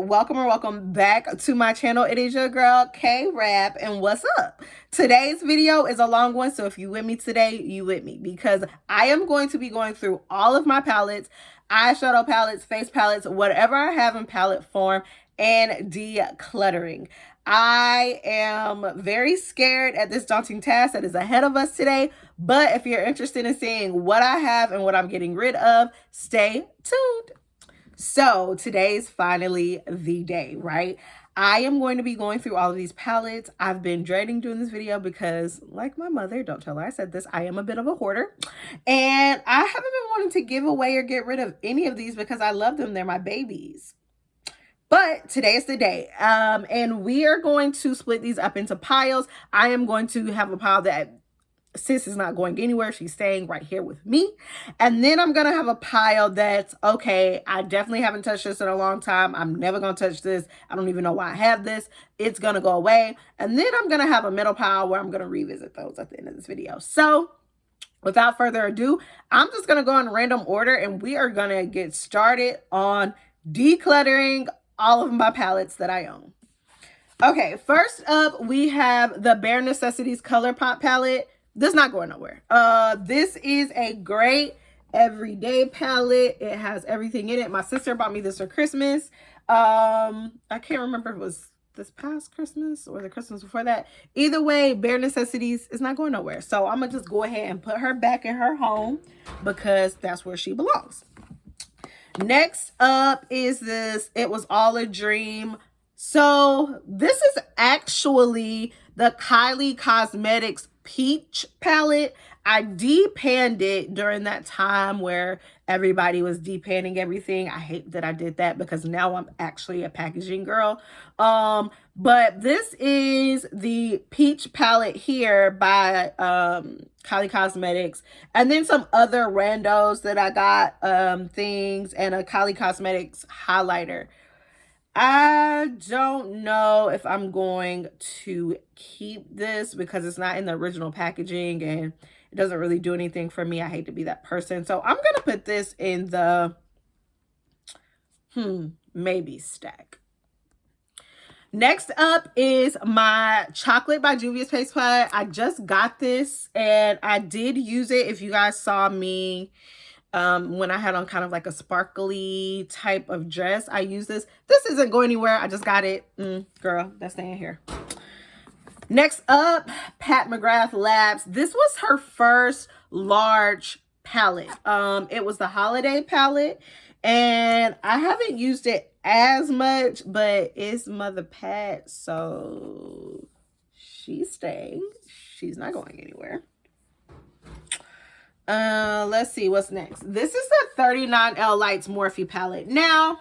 welcome or welcome back to my channel. It is your girl K-Rap, and what's up? Today's video is a long one, so if you with me today, you with me, because I am going to be going through all of my palettes, eyeshadow palettes, face palettes, whatever I have in palette form, and decluttering. I am very scared at this daunting task that is ahead of us today, but if you're interested in seeing what I have and what I'm getting rid of, stay tuned. So today's finally the day, right? I am going to be going through all of these palettes. I've been dreading doing this video because, like my mother, don't tell her I said this, I am a bit of a hoarder. And I haven't been wanting to give away or get rid of any of these because I love them. They're my babies. But today is the day. And we are going to split these up into piles. I am going to have a pile that sis is not going anywhere. She's staying right here with me. And then I'm going to have a pile that's, okay, I definitely haven't touched this in a long time. I'm never going to touch this. I don't even know why I have this. It's going to go away. And then I'm going to have a middle pile where I'm going to revisit those at the end of this video. So without further ado, I'm just going to go in random order and we are going to get started on decluttering all of my palettes that I own. Okay, first up, we have the Bare Necessities Colourpop palette. This is not going nowhere. This is a great everyday palette. It has everything in it. My sister bought me this for Christmas. I can't remember if it was this past Christmas or the Christmas before that. Either way, Bare Necessities is not going nowhere. So I'm going to just go ahead and put her back in her home because that's where she belongs. Next up is this It Was All a Dream. So this is actually the Kylie Cosmetics Peach palette. I depanned it during that time where everybody was depanning everything. I hate that I did that because now I'm actually a packaging girl. But this is the Peach palette here by Kylie Cosmetics, and then some other randos that I got, things, and a Kylie Cosmetics highlighter. I don't know if I'm going to keep this because it's not in the original packaging and it doesn't really do anything for me. I hate to be that person. So I'm going to put this in the maybe stack. Next up is my Chocolate by Juvia's Face Palette. I just got this and I did use it. If you guys saw me when I had on kind of like a sparkly type of dress, I used this. This isn't going anywhere. I just got it. Girl, that's staying here. Next up, Mcgrath Labs. This was her first large palette. It was the holiday palette and I haven't used it as much, but it's Mother Pat, so she's staying. She's not going anywhere. Let's see what's next. This is the 39L Lights Morphe palette. Now,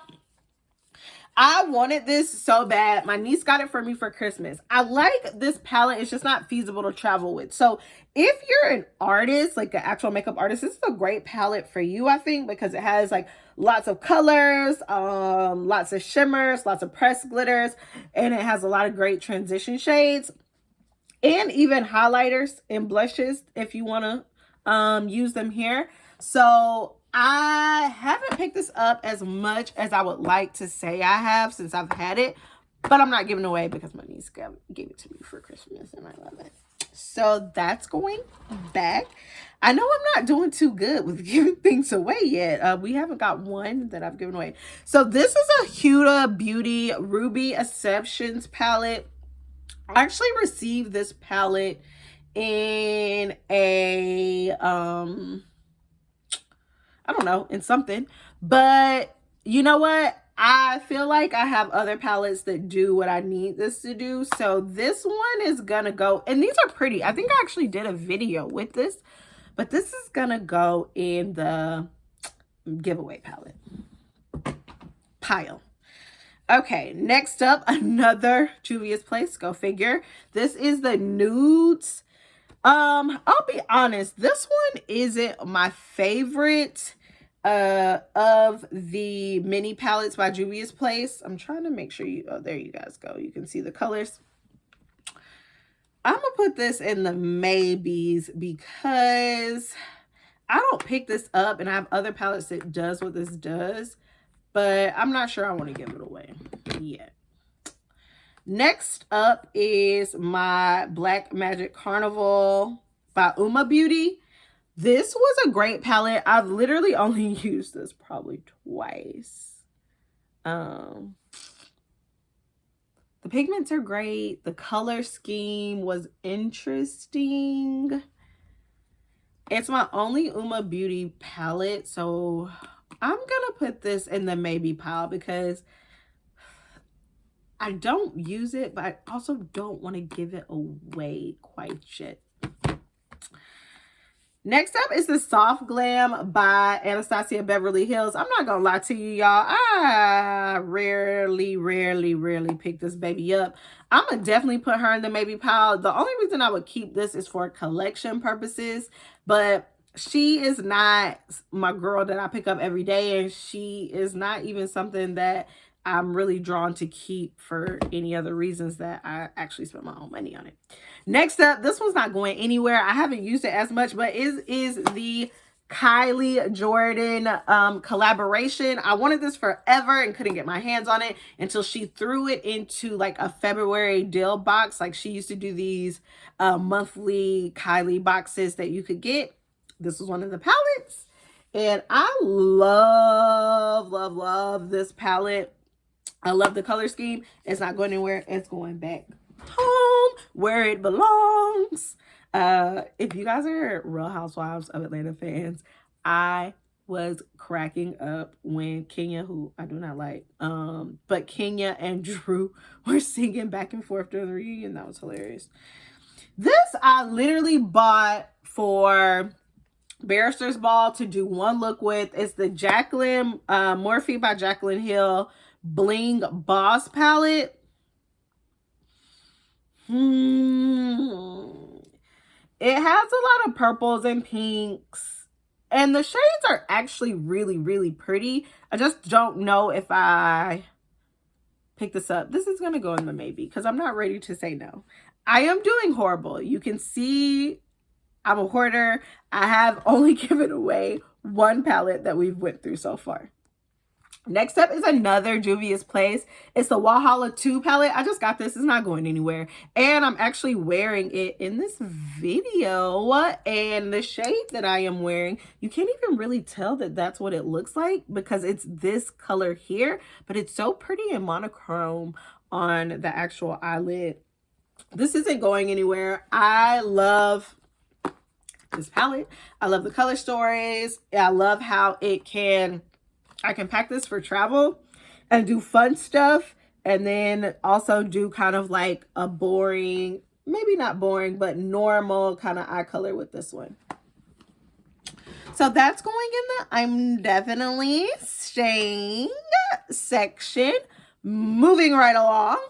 I wanted this so bad. My niece got it for me for Christmas. I like this palette. It's just not feasible to travel with. So if you're an artist, like an actual makeup artist, this is a great palette for you, I think, because it has like lots of colors, lots of shimmers, lots of pressed glitters, and it has a lot of great transition shades and even highlighters and blushes if you want to use them here. So I haven't picked this up as much as I would like to say I have since I've had it, but I'm not giving away because my niece gave it to me for Christmas and I love it. So that's going back. I know I'm not doing too good with giving things away yet. We haven't got one that I've given away. So this is a Huda Beauty Ruby Acceptions palette. I actually received this palette in a I don't know, in something, but you know what, I feel like I have other palettes that do what I need this to do. So this one is gonna go, and these are pretty. I think I actually did a video with this, but this is gonna go in the giveaway palette pile. Okay, next up, another Juvia's Place, go figure. This is the Nudes. I'll be honest, this one isn't my favorite of the mini palettes by Juvia's Place. I'm trying to make sure you, oh, there you guys go. You can see the colors. I'm gonna put this in the maybes because I don't pick this up and I have other palettes that does what this does, but I'm not sure I want to give it away yet. Next up is my Black Magic Carnival by Uma Beauty. This was a great palette. I've literally only used this probably twice. The pigments are great. The color scheme was interesting. It's my only Uma Beauty palette, so I'm gonna put this in the maybe pile because I don't use it, but I also don't want to give it away quite yet. Next up is the Soft Glam by Anastasia Beverly Hills. I'm not gonna lie to you, y'all. I rarely pick this baby up. I'm gonna definitely put her in the maybe pile. The only reason I would keep this is for collection purposes, but she is not my girl that I pick up every day, and she is not even something that I'm really drawn to keep for any other reasons that I actually spent my own money on it. Next up, this one's not going anywhere. I haven't used it as much, but is the Kylie Jordan collaboration. I wanted this forever and couldn't get my hands on it until she threw it into like a February deal box. Like she used to do these monthly Kylie boxes that you could get. This was one of the palettes, and I love this palette. I love the color scheme. It's not going anywhere. It's going back home where it belongs. If you guys are Real Housewives of Atlanta fans, I was cracking up when Kenya, who I do not like, but Kenya and Drew were singing back and forth during the reunion. That was hilarious. This I literally bought for Barrister's Ball to do one look with. It's the Jacqueline Morphe by Jacqueline Hill Bling Boss palette. It has a lot of purples and pinks, and the shades are actually really pretty. I just don't know if I pick this up. This is gonna go in the maybe because I'm not ready to say no. I am doing horrible. You can see I'm a hoarder. I have only given away one palette that we've went through so far. Next up is another Juvia's Place. It's the Walhalla 2 palette. I just got this. It's not going anywhere. And I'm actually wearing it in this video. And the shade that I am wearing, you can't even really tell that that's what it looks like because it's this color here. But it's so pretty and monochrome on the actual eyelid. This isn't going anywhere. I love this palette. I love the color stories. I love how I can pack this for travel and do fun stuff, and then also do kind of like a boring, maybe not boring, but normal kind of eye color with this one. So that's going in the I'm definitely staying section. Moving right along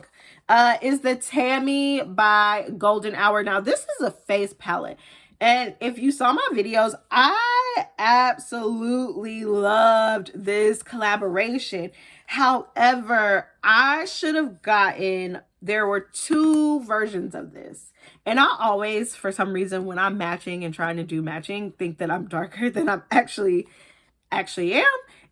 is the Tammy by Golden Hour. Now this is a face palette. And if you saw my videos, I absolutely loved this collaboration. However, I should have there were 2 versions of this. And I always, for some reason, when I'm matching and trying to do matching, think that I'm darker than I'm actually am.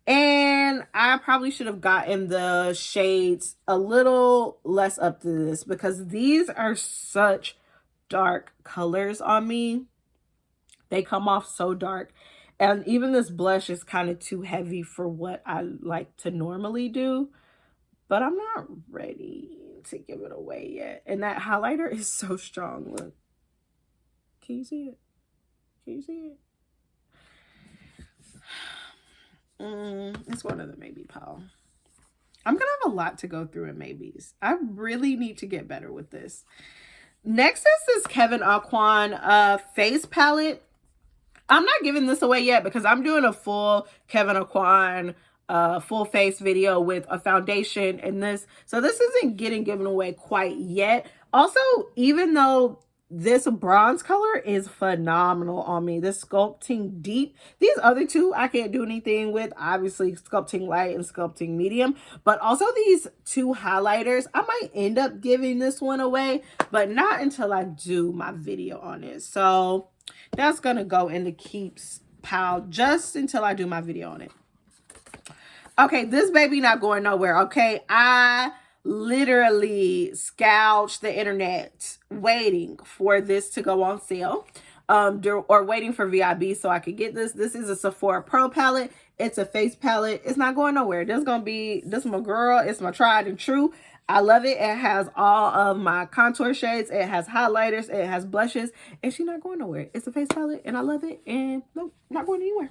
And I probably should have gotten the shades a little less up to this because these are such dark colors on me. They come off so dark. And even this blush is kind of too heavy for what I like to normally do. But I'm not ready to give it away yet. And that highlighter is so strong. Look. Can you see it? Can you see it? It's one of the maybe pile. I'm going to have a lot to go through in maybes. I really need to get better with this. Next is this Kevyn Aucoin face palette. I'm not giving this away yet because I'm doing a full Kevyn Aucoin full face video with a foundation in this. So this isn't getting given away quite yet. Also, even though this bronze color is phenomenal on me, this Sculpting Deep, these other 2 I can't do anything with, obviously Sculpting Light and Sculpting Medium, but also these 2 highlighters, I might end up giving this one away, but not until I do my video on it. So that's gonna go in the keeps pile just until I do my video on it. Okay, this baby not going nowhere, okay? I literally scourged the internet waiting for this to go on sale. Or waiting for VIB so I could get this. This is a Sephora Pro Palette. It's a face palette. It's not going nowhere. This is my girl. It's my tried and true. I love it. It has all of my contour shades. It has highlighters. It has blushes. And she's not going nowhere. It's a face palette and I love it. And nope, not going anywhere.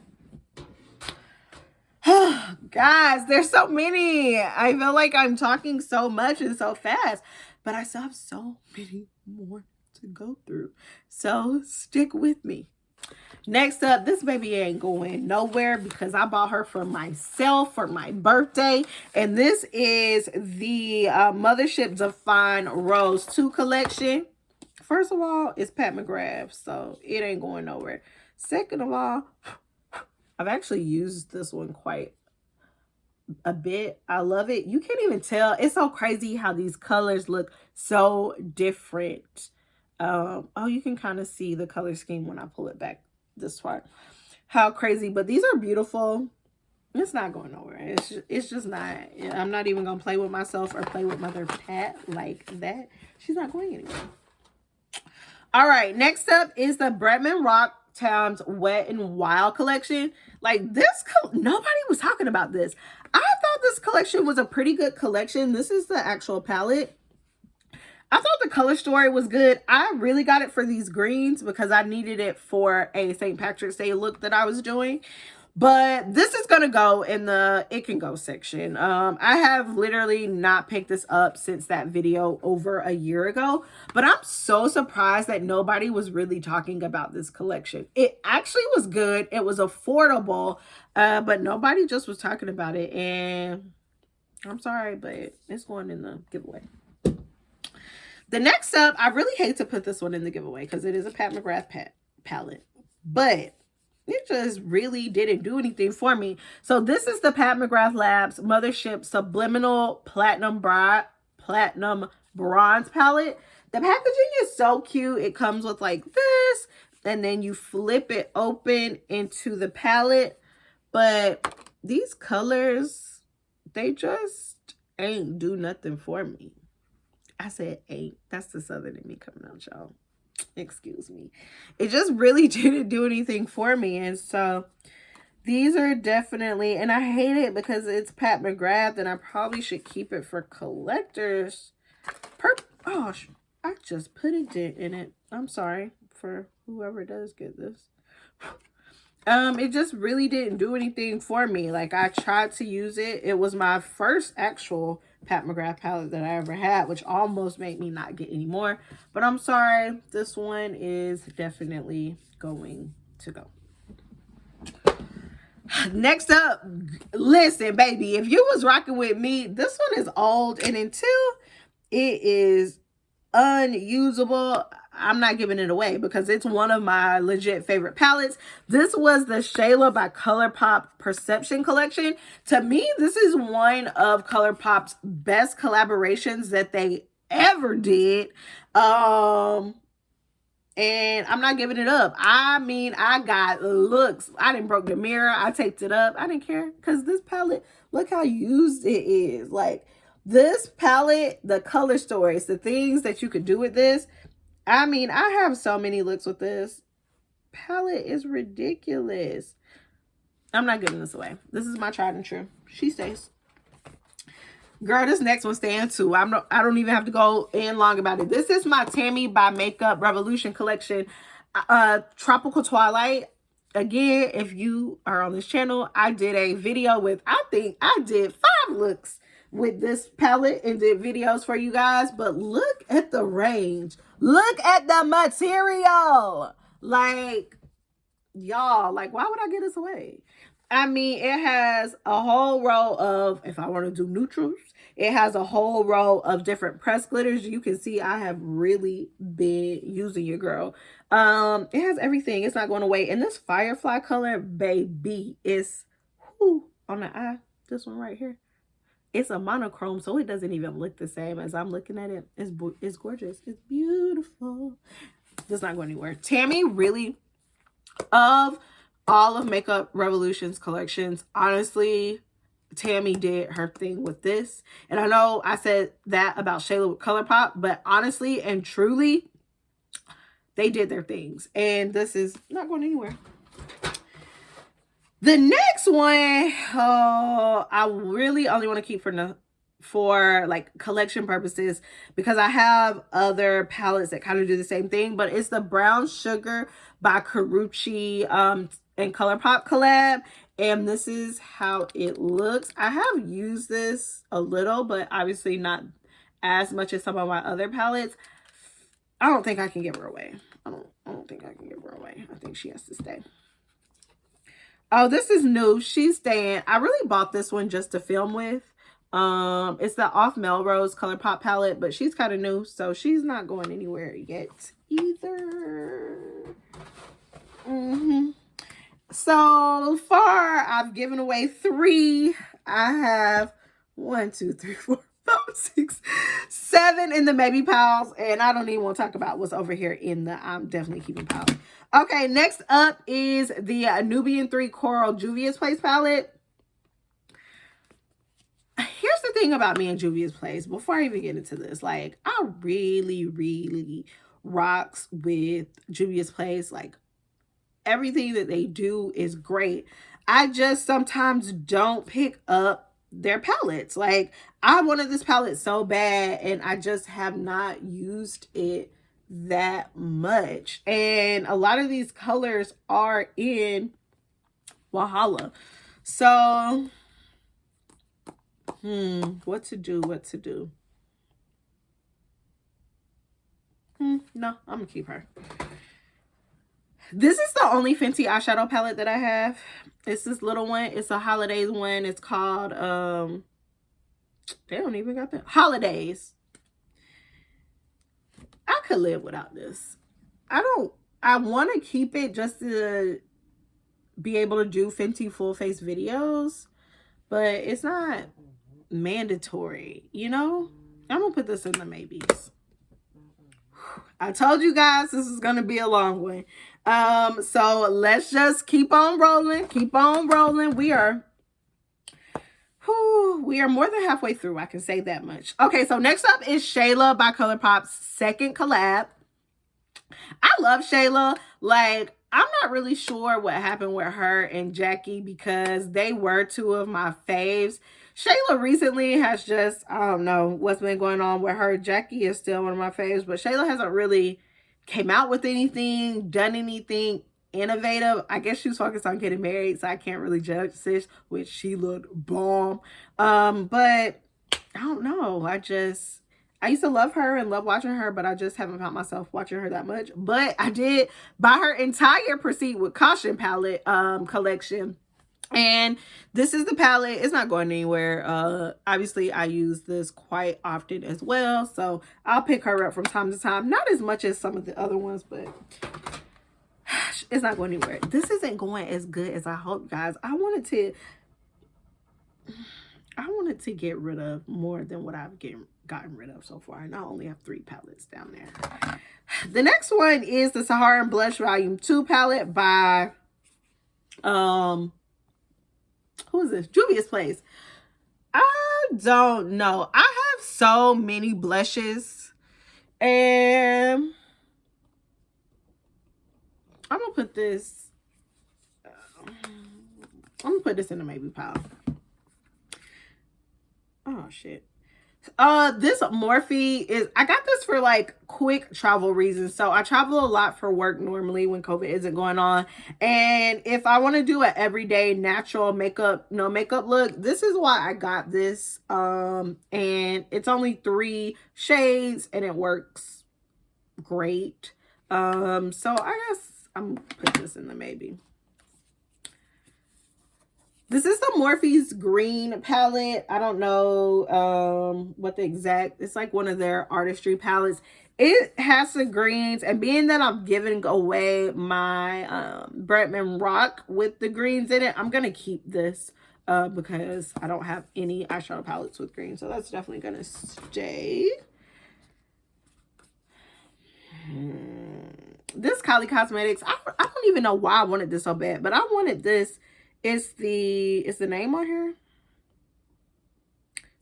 Guys, there's so many. I feel like I'm talking so much and so fast, but I still have so many more to go through. So stick with me. Next up, this baby ain't going nowhere because I bought her for myself for my birthday. And this is the Mothership Define Rose 2 collection. First of all, it's Pat McGrath, so it ain't going nowhere. Second of all, I've actually used this one quite a bit. I love it. You can't even tell. It's so crazy how these colors look so different. Oh, you can kind of see the color scheme when I pull it back this far. How crazy. But these are beautiful. It's not going nowhere. It's just not. I'm not even going to play with myself or play with Mother Pat like that. She's not going anywhere. All right. Next up is the Bretman Rock times Wet and Wild collection. Like this, nobody was talking about this. I thought this collection was a pretty good collection. This is the actual palette. I thought the color story was good. I really got it for these greens because I needed it for a St. Patrick's Day look that I was doing. But this is going to go in the It Can Go section. I have literally not picked this up since that video over a year ago. But I'm so surprised that nobody was really talking about this collection. It actually was good. It was affordable. But nobody just was talking about it. And I'm sorry, but it's going in the giveaway. The next up, I really hate to put this one in the giveaway because it is a Pat McGrath palette. But it just really didn't do anything for me. So this is the Pat McGrath Labs Mothership Subliminal Platinum Bronze palette. The packaging is so cute. It comes with like this, and then you flip it open into the palette. But these colors, they just ain't do nothing for me. I said ain't. That's the Southern in me coming out, y'all. Excuse me. It just really didn't do anything for me. And so these are definitely, and I hate it because it's Pat McGrath and I probably should keep it for collectors. Oh, I just put a dent in it. I'm sorry for whoever does get this. It just really didn't do anything for me. Like I tried to use it. It was my first actual Pat McGrath palette that I ever had, which almost made me not get any more. But I'm sorry. This one is definitely going to go. Next up, listen, baby, if you was rocking with me, this one is old. And until it is unusable, I'm not giving it away because it's one of my legit favorite palettes. This was the Shayla by Colourpop Perception collection. To me, this is one of Colourpop's best collaborations that they ever did. And I'm not giving it up. I mean, I got looks. I didn't broke the mirror. I taped it up. I didn't care because this palette, look how used it is. Like this palette, the color stories, the things that you could do with this. I mean, I have so many looks with this palette. Is ridiculous. I'm not giving this away. This is my tried and true. She stays. Girl, this next one stands too. I don't even have to go in long about it. This is my Tammy by Makeup Revolution collection. Tropical Twilight. Again, if you are on this channel, I did a video with, I think I did 5 looks with this palette and did videos for you guys. But look at the range. Look at the material. Like, y'all, like, why would I give this away? I mean, it has a whole row of, if I want to do neutrals, it has a whole row of different pressed glitters. You can see I have really been using your girl. It has everything. It's not going away. And this Firefly color, baby, is on the eye. This one right here. It's a monochrome, so it doesn't even look the same as I'm looking at it. It's gorgeous. It's beautiful. It's not going anywhere. Tammy, really, of all of Makeup Revolution's collections, honestly, Tammy did her thing with this. And I know I said that about Shayla with Colourpop, but honestly and truly, they did their things. And this is not going anywhere. The next one, oh, I really only want to keep for like collection purposes, because I have other palettes that kind of do the same thing, but it's the Brown Sugar by Karuchi and Colourpop collab. And this is how it looks. I have used this a little, but obviously not as much as some of my other palettes. I don't think I can give her away. I don't think I can give her away. I think she has to stay. Oh, this is new. She's staying. I really bought this one just to film with. It's the Off Melrose Colourpop palette, but she's kind of new, so she's not going anywhere yet either. So far, I've given away 3. I have 1, 2, 3, 4, 5, 6, 7 in the maybe piles, and I don't even want to talk about what's over here in the I'm definitely keeping piles. Okay, next up is the Nubian 3 Coral Juvia's Place palette. Here's the thing about me and Juvia's Place, before I even get into this, like, I really rocks with Juvia's Place. Like, everything that they do is great. I just sometimes don't pick up their palettes. Like, I wanted this palette so bad, and I just have not used it that much. And a lot of these colors are in Walhalla. So, what to do? No, I'm gonna keep her. This is the only Fenty eyeshadow palette that I have. It's this little one. It's a holidays one. It's called, they don't even got that. Holidays. I could live without this. I want to keep it just to be able to do Fenty full face videos, but it's not mandatory, you know? I'm going to put this in the maybes. I told you guys this is going to be a long one. So let's just keep on rolling. We are more than halfway through. I can say that much. Okay, so next up is Shayla by Colourpop's second collab. I love Shayla. Like, I'm not really sure what happened with her and Jackie, because they were 2 of my faves. Shayla recently has just, I don't know what's been going on with her. Jackie is still one of my faves, but Shayla hasn't really came out with anything, done anything innovative. I guess she was focused on getting married, so I can't really judge sis, which she looked bomb. But I don't know. I used to love her and love watching her, but I just haven't found myself watching her that much. But I did buy her entire Proceed with Caution palette collection. And this is the palette. It's not going anywhere. Obviously, I use this quite often as well, so I'll pick her up from time to time. Not as much as some of the other ones, but it's not going anywhere. This isn't going as good as I hope, guys. I wanted to get rid of more than what I've gotten rid of so far, and I only have 3 palettes down there. The next one is the Saharan Blush Volume 2 palette by who is this? Juvia's Place. I don't know. I have so many blushes, and I'm gonna put this in the maybe pile. Oh shit. This Morphe is, I got this for like quick travel reasons. So I travel a lot for work normally when COVID isn't going on. And if I want to do an everyday natural makeup, no makeup look, this is why I got this. And it's only 3 shades and it works great. So I guess I'm gonna put this in the maybe. This is the Morphe's green palette. I don't know what the exact, it's like one of their artistry palettes. It has some greens, and being that I'm giving away my Bretman Rock with the greens in it, I'm going to keep this because I don't have any eyeshadow palettes with green. So that's definitely going to stay. This Kylie Cosmetics, I don't even know why I wanted this so bad, but I wanted this. Is the name on here?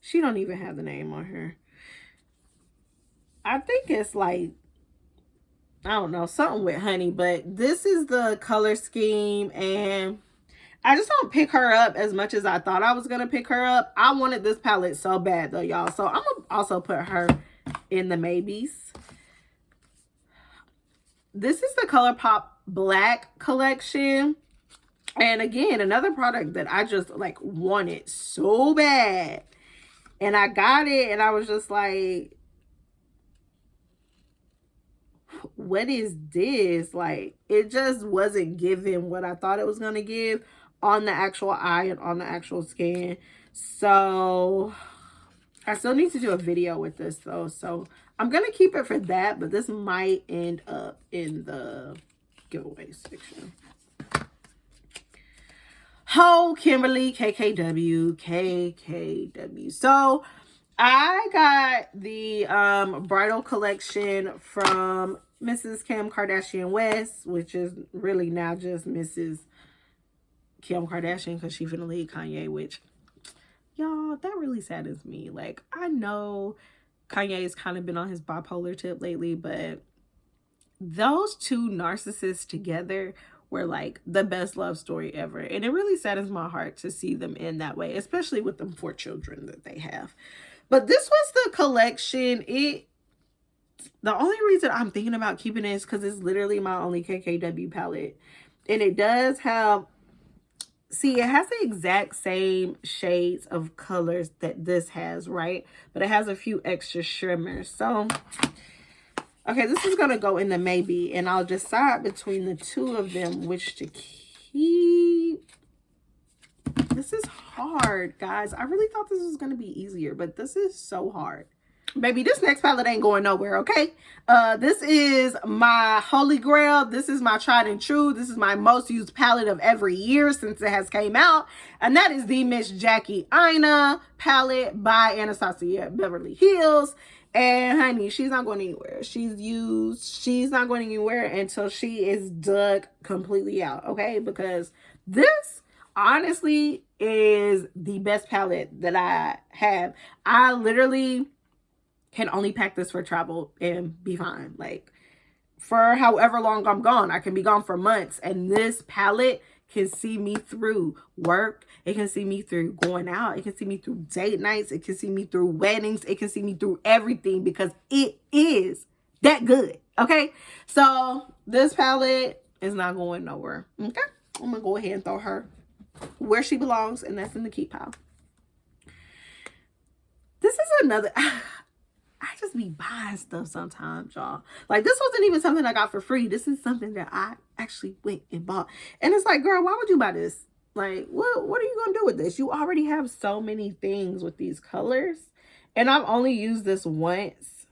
She don't even have the name on her. I think it's like, I don't know, something with honey, but this is the color scheme, and I just don't pick her up as much as I thought I was going to pick her up. I wanted this palette so bad though, y'all. So I'm going to also put her in the maybes. This is the Colourpop Black collection. And again, another product that I just like wanted so bad. And I got it and I was just like, what is this? Like, it just wasn't giving what I thought it was going to give on the actual eye and on the actual skin. So I still need to do a video with this though. So I'm going to keep it for that, but this might end up in the giveaway section. Oh, Kimberly, KKW. So I got the bridal collection from Mrs. Kim Kardashian West, which is really now just Mrs. Kim Kardashian because she finna leave Kanye, which, y'all, that really saddens me. Like, I know Kanye has kind of been on his bipolar tip lately, but those two narcissists together were like the best love story ever. And it really saddens my heart to see them in that way, especially with them 4 children that they have. But this was the collection. The only reason I'm thinking about keeping it is because it's literally my only KKW palette. And it does have, see, it has the exact same shades of colors that this has, right? But it has a few extra shimmers. So, okay, this is going to go in the maybe. And I'll decide between the two of them which to keep. This is hard, guys. I really thought this was going to be easier, but this is so hard. Baby, this next palette ain't going nowhere, okay? This is my holy grail. This is my tried and true. This is my most used palette of every year since it has came out. And that is the Miss Jackie Aina palette by Anastasia Beverly Hills. And honey, she's not going anywhere. She's used. She's not going anywhere until she is dug completely out, okay? Because this, honestly, is the best palette that I have. I literally can only pack this for travel and be fine. Like, for however long I'm gone, I can be gone for months, and this palette can see me through work. It can see me through going out. It can see me through date nights. It can see me through weddings. It can see me through everything because it is that good. Okay, so this palette is not going nowhere. Okay, I'm gonna go ahead and throw her where she belongs, and that's in the keep pile. This is another. I just be buying stuff sometimes, y'all. Like, this wasn't even something I got for free. This is something that I actually went and bought. And it's like, girl, why would you buy this? Like, what are you going to do with this? You already have so many things with these colors. And I've only used this once.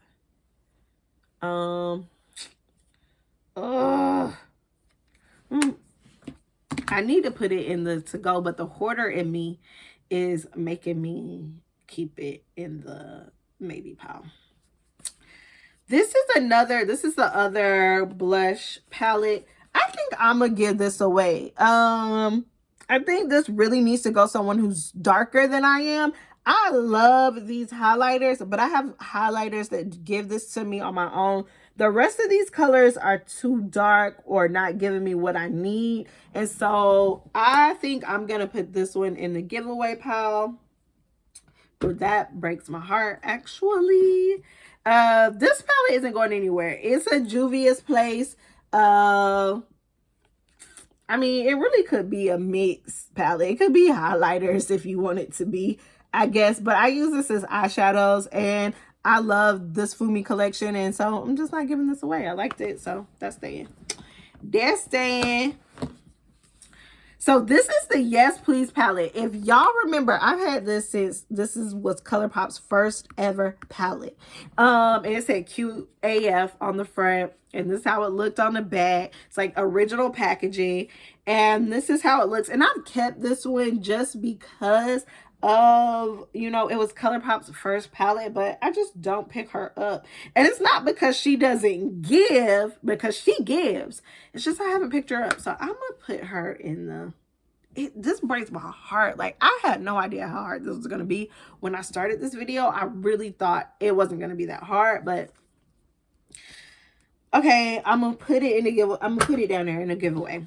I need to put it in the to-go, but the hoarder in me is making me keep it in the maybe pile. This is the other blush palette. I think I'm gonna give this away. I think this really needs to go someone who's darker than I am. I love these highlighters, but I have highlighters that give this to me on my own. The rest of these colors are too dark or not giving me what I need. And so I think I'm gonna put this one in the giveaway pile. But that breaks my heart, actually. This palette isn't going anywhere. It's a Juvia's Place. I mean, it really could be a mixed palette. It could be highlighters if you want it to be, I guess. But I use this as eyeshadows, and I love this Fumi collection. And so I'm just not giving this away. I liked it, so that's staying. That's staying. So this is the Yes Please palette. If y'all remember, I've had this since was Colourpop's first ever palette. And it said cute AF on the front, and this is how it looked on the back. It's like original packaging, and this is how it looks. And I've kept this one just because of, you know, it was Colourpop's first palette, but I just don't pick her up. And it's not because she doesn't give, because she gives. It's just I haven't picked her up. So I'm gonna put her in the this breaks my heart. Like, I had no idea how hard this was going to be when I started this video. I really thought it wasn't going to be that hard, but okay, I'm going to put it in the giveaway. I'm going to put it down there in a giveaway.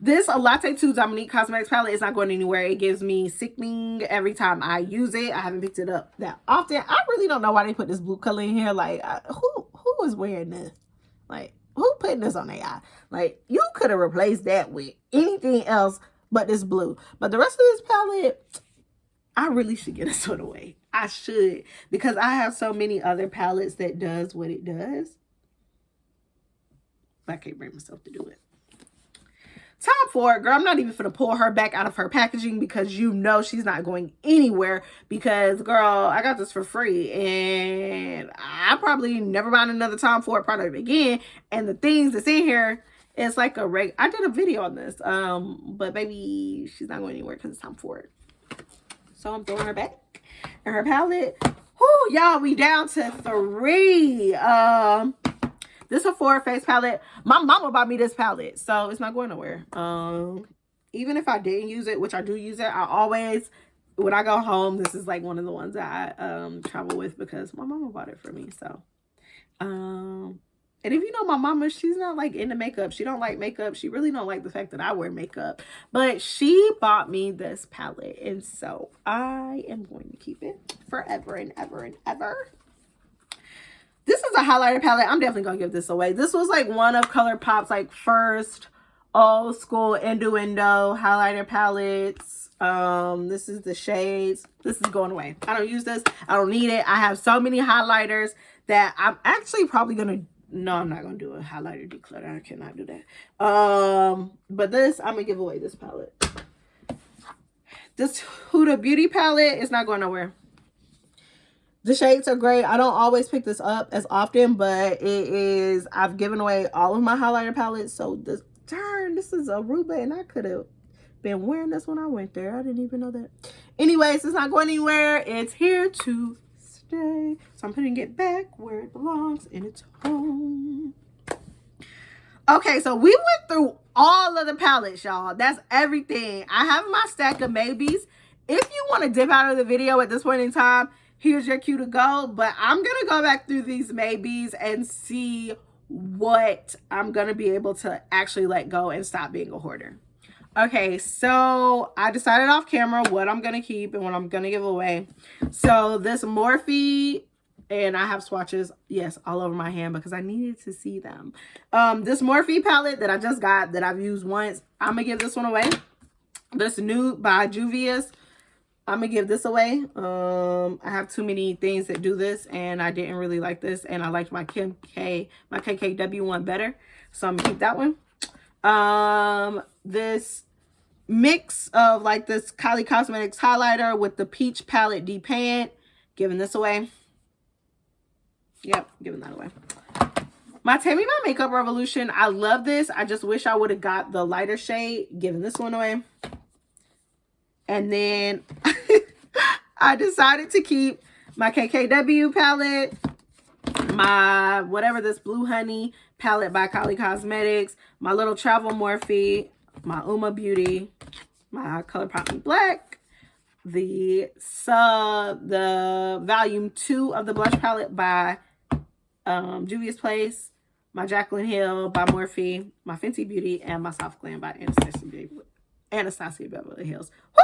This Latte 2 Dominique Cosmetics palette is not going anywhere. It gives me sickening every time I use it. I haven't picked it up that often. I really don't know why they put this blue color in here. Like, who is wearing this? Like, who putting this on their eye? Like, you could have replaced that with anything else but this blue. But the rest of this palette, I really should get this one away. I should, because I have so many other palettes that does what it does. But I can't bring myself to do it. Time for it, girl. I'm not even finna pull her back out of her packaging because you know she's not going anywhere. Because, girl, I got this for free. And I probably never buy another Tom Ford product again. And the things that's in here, it's like a I did a video on this. But baby, she's not going anywhere because it's Tom Ford. So I'm throwing her back. And her palette. Whoo, y'all, we down to 3. This Sephora face palette. My mama bought me this palette, so it's not going nowhere. Even if I didn't use it, which I do use it, I always, when I go home, this is like one of the ones that I travel with because my mama bought it for me. So, and if you know my mama, she's not like into makeup. She don't like makeup. She really don't like the fact that I wear makeup. But she bought me this palette, and so I am going to keep it forever and ever and ever. This is a highlighter palette. I'm definitely going to give this away. This was like one of Colourpop's like first old school innuendo highlighter palettes. This is the shades. This is going away. I don't use this. I don't need it. I have so many highlighters that I'm actually probably going to, no, I'm not going to do a highlighter declutter. I cannot do that. But this, I'm going to give away this palette. This Huda Beauty palette is not going nowhere. The shades are great. I don't always pick this up as often, but it is, I've given away all of my highlighter palettes. So this, darn, this is Aruba, and I could have been wearing this when I went there. I didn't even know that. Anyways, it's not going anywhere. It's here to stay. So I'm putting it back where it belongs, in its home. Okay, so we went through all of the palettes, y'all. That's everything. I have my stack of maybes. If you want to dip out of the video at this point in time, here's your cue to go. But I'm going to go back through these maybes and see what I'm going to be able to actually let go and stop being a hoarder. Okay, so I decided off camera what I'm going to keep and what I'm going to give away. So this Morphe, and I have swatches, yes, all over my hand because I needed to see them. This Morphe palette that I just got that I've used once, I'm going to give this one away. This Nude by Juvia's, I'm gonna give this away. I have too many things that do this, and I didn't really like this, and I liked my KKW one better, so I'm gonna keep that one. This mix of like this Kylie Cosmetics highlighter with the peach palette Depant, giving this away. Yep, giving that away. My Tammy My Makeup Revolution, I love this. I just wish I would have got the lighter shade, giving this one away. And then I decided to keep my KKW palette, my whatever this Blue Honey palette by Kylie Cosmetics, my little travel Morphe, my Uma Beauty, my Colourpop Me Black, the volume 2 of the blush palette by Juvia's Place, my Jaclyn Hill by Morphe, my Fenty Beauty, and my Soft Glam by Anastasia Beverly Hills. Woo!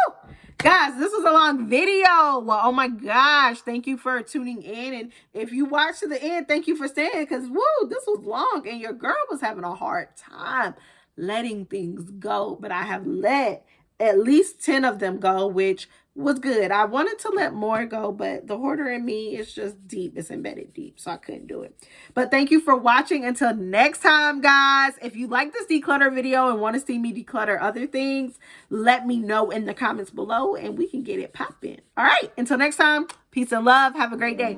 Guys, this was a long video. Well, oh my gosh, thank you for tuning in. And if you watched to the end, thank you for staying, because woo, this was long and your girl was having a hard time letting things go. But I have let at least 10 of them go, which was good. I wanted to let more go, but the hoarder in me is just deep. It's embedded deep, so I couldn't do it. But thank you for watching. Until next time, guys. If you like this declutter video and want to see me declutter other things, let me know in the comments below and we can get it popping. All right, until next time, peace and love. Have a great day.